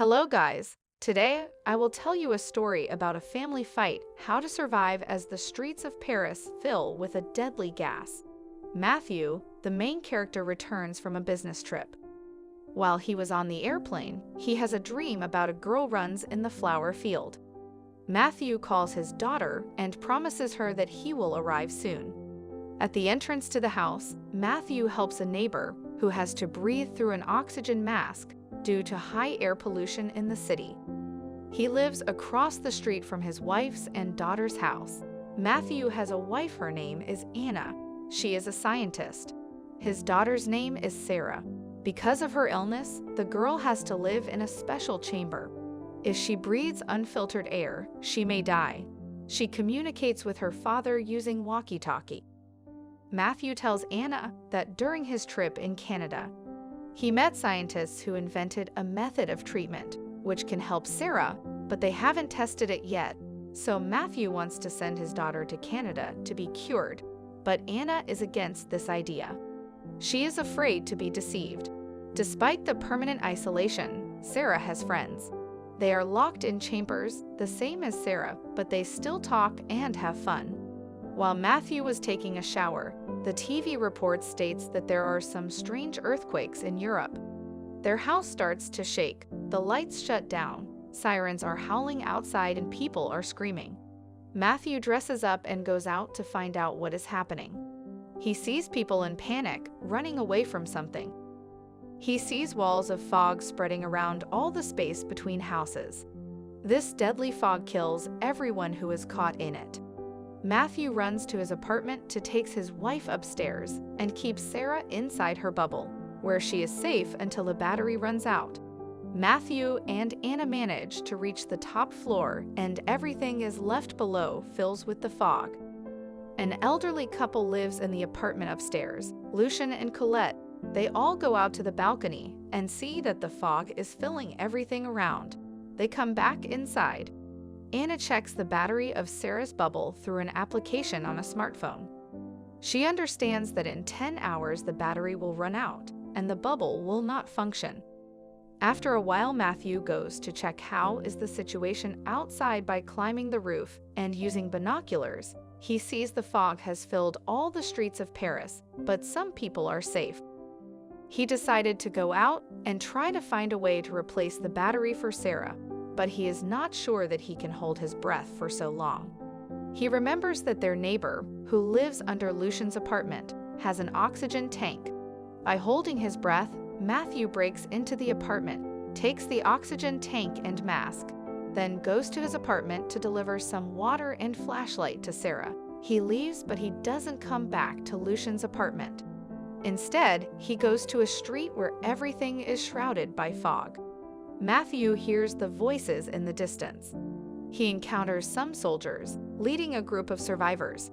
Hello guys! Today, I will tell you a story about a family fight, how to survive as the streets of Paris fill with a deadly gas. Mathieu, the main character, returns from a business trip. While he was on the airplane, he has a dream about a girl runs in the flower field. Mathieu calls his daughter and promises her that he will arrive soon. At the entrance to the house, Mathieu helps a neighbor who has to breathe through an oxygen mask due to high air pollution in the city. He lives across the street from his wife's and daughter's house. Mathieu has a wife, her name is Anna. She is a scientist. His daughter's name is Sarah. Because of her illness, the girl has to live in a special chamber. If she breathes unfiltered air, she may die. She communicates with her father using walkie-talkie. Mathieu tells Anna that during his trip in Canada, he met scientists who invented a method of treatment which can help Sarah, but they haven't tested it yet. So Mathieu wants to send his daughter to Canada to be cured, but Anna is against this idea. She is afraid to be deceived. Despite the permanent isolation, Sarah has friends. They are locked in chambers, the same as Sarah, but they still talk and have fun. While Mathieu was taking a shower, the TV report states that there are some strange earthquakes in Europe. Their house starts to shake, the lights shut down, sirens are howling outside and people are screaming. Mathieu dresses up and goes out to find out what is happening. He sees people in panic, running away from something. He sees walls of fog spreading around all the space between houses. This deadly fog kills everyone who is caught in it. Mathieu runs to his apartment to take his wife upstairs and keeps Sarah inside her bubble, where she is safe until the battery runs out. Mathieu and Anna manage to reach the top floor and everything is left below fills with the fog. An elderly couple lives in the apartment upstairs, Lucien and Colette. They all go out to the balcony and see that the fog is filling everything around. They come back inside. Anna checks the battery of Sarah's bubble through an application on a smartphone. She understands that in 10 hours the battery will run out and the bubble will not function. After a while, Mathieu goes to check how is the situation outside by climbing the roof and using binoculars. He sees the fog has filled all the streets of Paris, but some people are safe. He decided to go out and try to find a way to replace the battery for Sarah, but he is not sure that he can hold his breath for so long. He remembers that their neighbor, who lives under Lucien's apartment, has an oxygen tank. By holding his breath, Mathieu breaks into the apartment, takes the oxygen tank and mask, then goes to his apartment to deliver some water and flashlight to Sarah. He leaves, but he doesn't come back to Lucien's apartment. Instead, he goes to a street where everything is shrouded by fog. Mathieu hears the voices in the distance. He encounters some soldiers, leading a group of survivors.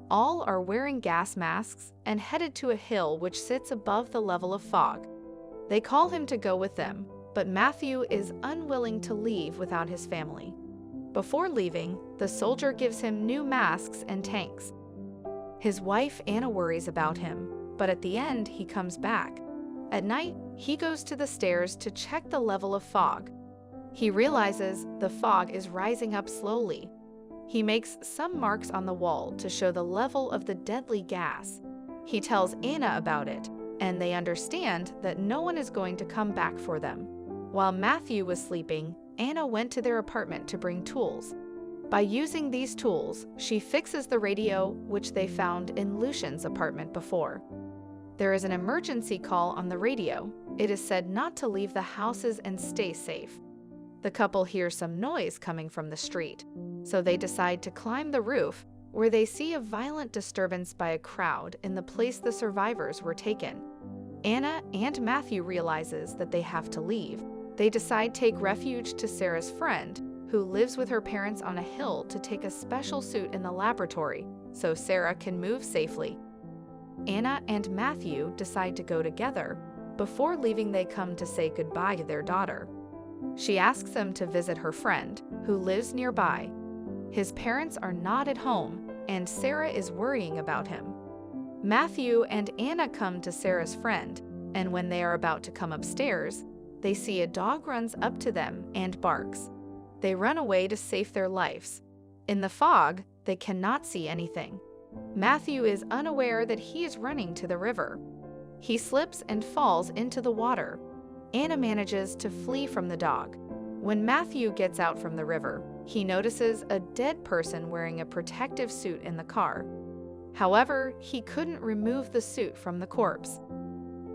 All are wearing gas masks and headed to a hill which sits above the level of fog. They call him to go with them, but Mathieu is unwilling to leave without his family. Before leaving, the soldier gives him new masks and tanks. His wife Anna worries about him, but at the end he comes back. At night, he goes to the stairs to check the level of fog. He realizes the fog is rising up slowly. He makes some marks on the wall to show the level of the deadly gas. He tells Anna about it, and they understand that no one is going to come back for them. While Mathieu was sleeping, Anna went to their apartment to bring tools. By using these tools, she fixes the radio which they found in Lucien's apartment before. There is an emergency call on the radio. It is said not to leave the houses and stay safe. The couple hear some noise coming from the street, so they decide to climb the roof, where they see a violent disturbance by a crowd in the place the survivors were taken. Anna and Mathieu realizes that they have to leave. They decide to take refuge to Sarah's friend, who lives with her parents on a hill, to take a special suit in the laboratory so Sarah can move safely. Anna and Mathieu decide to go together. Before leaving, they come to say goodbye to their daughter. She asks them to visit her friend, who lives nearby. His parents are not at home, and Sarah is worrying about him. Mathieu and Anna come to Sarah's friend, and when they are about to come upstairs, they see a dog runs up to them and barks. They run away to save their lives. In the fog, they cannot see anything. Matthew is unaware that he is running to the river. He slips and falls into the water. Anna manages to flee from the dog. When Matthew gets out from the river, he notices a dead person wearing a protective suit in the car. However, he couldn't remove the suit from the corpse.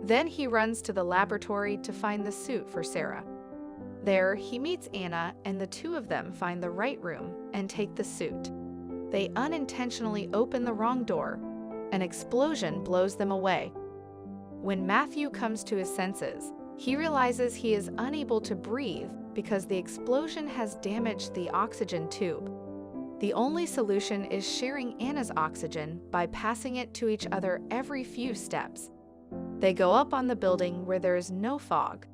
Then he runs to the laboratory to find the suit for Sarah. There, he meets Anna, and the two of them find the right room and take the suit. They unintentionally open the wrong door. An explosion blows them away. When Matthew comes to his senses, he realizes he is unable to breathe because the explosion has damaged the oxygen tube. The only solution is sharing Anna's oxygen by passing it to each other every few steps. They go up on the building where there is no fog.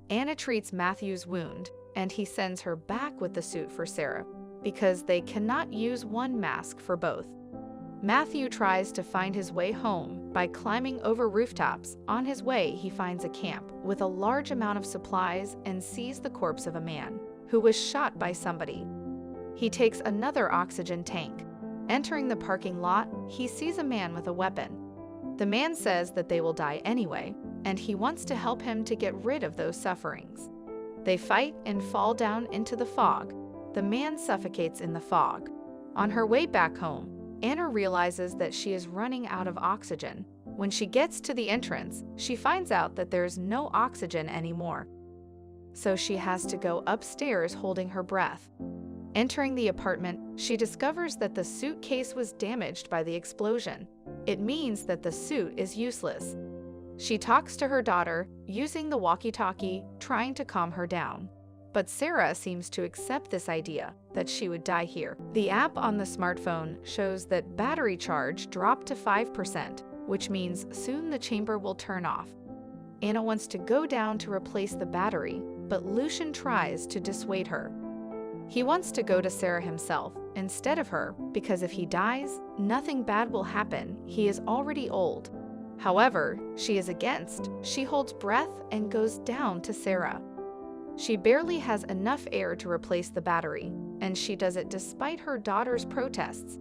Anna treats Matthew's wound, and he sends her back with the suit for Sarah, because they cannot use one mask for both. Matthew tries to find his way home by climbing over rooftops. On his way, he finds a camp with a large amount of supplies and sees the corpse of a man who was shot by somebody. He takes another oxygen tank. Entering the parking lot, he sees a man with a weapon. The man says that they will die anyway, and he wants to help him to get rid of those sufferings. They fight and fall down into the fog. The man suffocates in the fog. On her way back home, Anna realizes that she is running out of oxygen. When she gets to the entrance, she finds out that there's no oxygen anymore. So she has to go upstairs holding her breath. Entering the apartment, she discovers that the suitcase was damaged by the explosion. It means that the suit is useless. She talks to her daughter, using the walkie-talkie, trying to calm her down. But Sarah seems to accept this idea, that she would die here. The app on the smartphone shows that battery charge dropped to 5%, which means soon the chamber will turn off. Anna wants to go down to replace the battery, but Lucian tries to dissuade her. He wants to go to Sarah himself, instead of her, because if he dies, nothing bad will happen. He is already old. However, she is against. She holds breath and goes down to Sarah. She barely has enough air to replace the battery, and she does it despite her daughter's protests.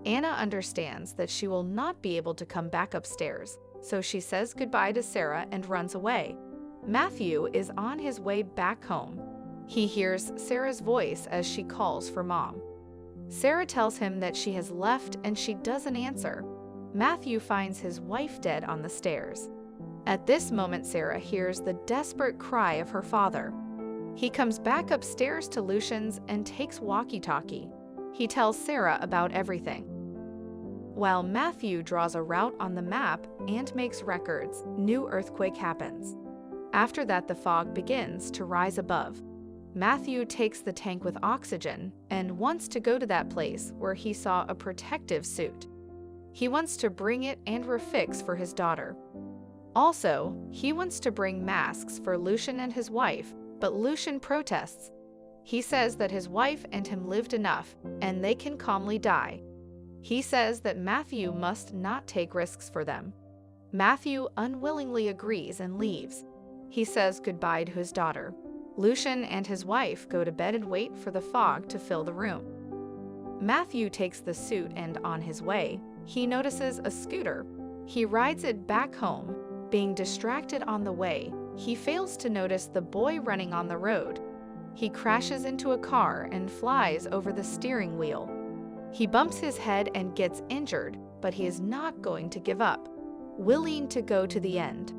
Anna understands that she will not be able to come back upstairs, so she says goodbye to Sarah and runs away. Matthew is on his way back home. He hears Sarah's voice as she calls for Mom. Sarah tells him that she has left and she doesn't answer. Matthew finds his wife dead on the stairs. At this moment, Sarah hears the desperate cry of her father. He comes back upstairs to Lucian's and takes walkie-talkie. He tells Sarah about everything. While Matthew draws a route on the map and makes records, new earthquake happens. After that, the fog begins to rise above. Matthew takes the tank with oxygen and wants to go to that place where he saw a protective suit. He wants to bring it and refix for his daughter. Also, he wants to bring masks for Lucian and his wife, but Lucian protests. He says that his wife and him lived enough, and they can calmly die. He says that Matthew must not take risks for them. Matthew unwillingly agrees and leaves. He says goodbye to his daughter. Lucian and his wife go to bed and wait for the fog to fill the room. Matthew takes the suit and on his way, he notices a scooter. He rides it back home. Being distracted on the way, he fails to notice the boy running on the road. He crashes into a car and flies over the steering wheel. He bumps his head and gets injured, but he is not going to give up, willing to go to the end.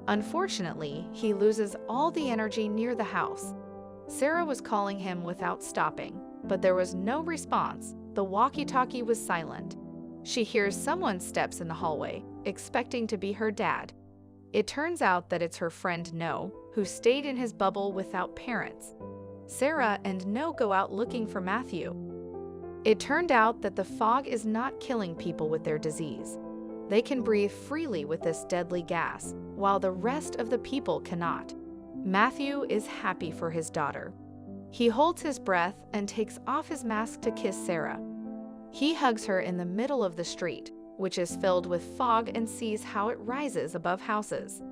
Unfortunately, he loses all the energy near the house. Sarah was calling him without stopping, but there was no response. The walkie-talkie was silent. She hears someone's steps in the hallway, expecting to be her dad. It turns out that it's her friend No, who stayed in his bubble without parents. Sarah and No go out looking for Matthew. It turned out that the fog is not killing people with their disease. They can breathe freely with this deadly gas, while the rest of the people cannot. Matthew is happy for his daughter. He holds his breath and takes off his mask to kiss Sarah. He hugs her in the middle of the street, which is filled with fog, and sees how it rises above houses.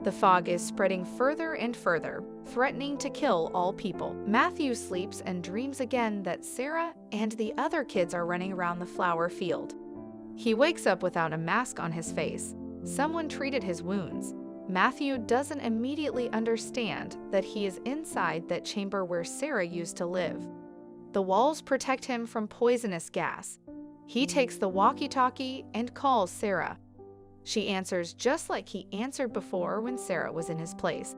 The fog is spreading further and further, threatening to kill all people. Matthew sleeps and dreams again that Sarah and the other kids are running around the flower field. He wakes up without a mask on his face. Someone treated his wounds. Matthew doesn't immediately understand that he is inside that chamber where Sarah used to live. The walls protect him from poisonous gas. He takes the walkie-talkie and calls Sarah. She answers just like he answered before when Sarah was in his place.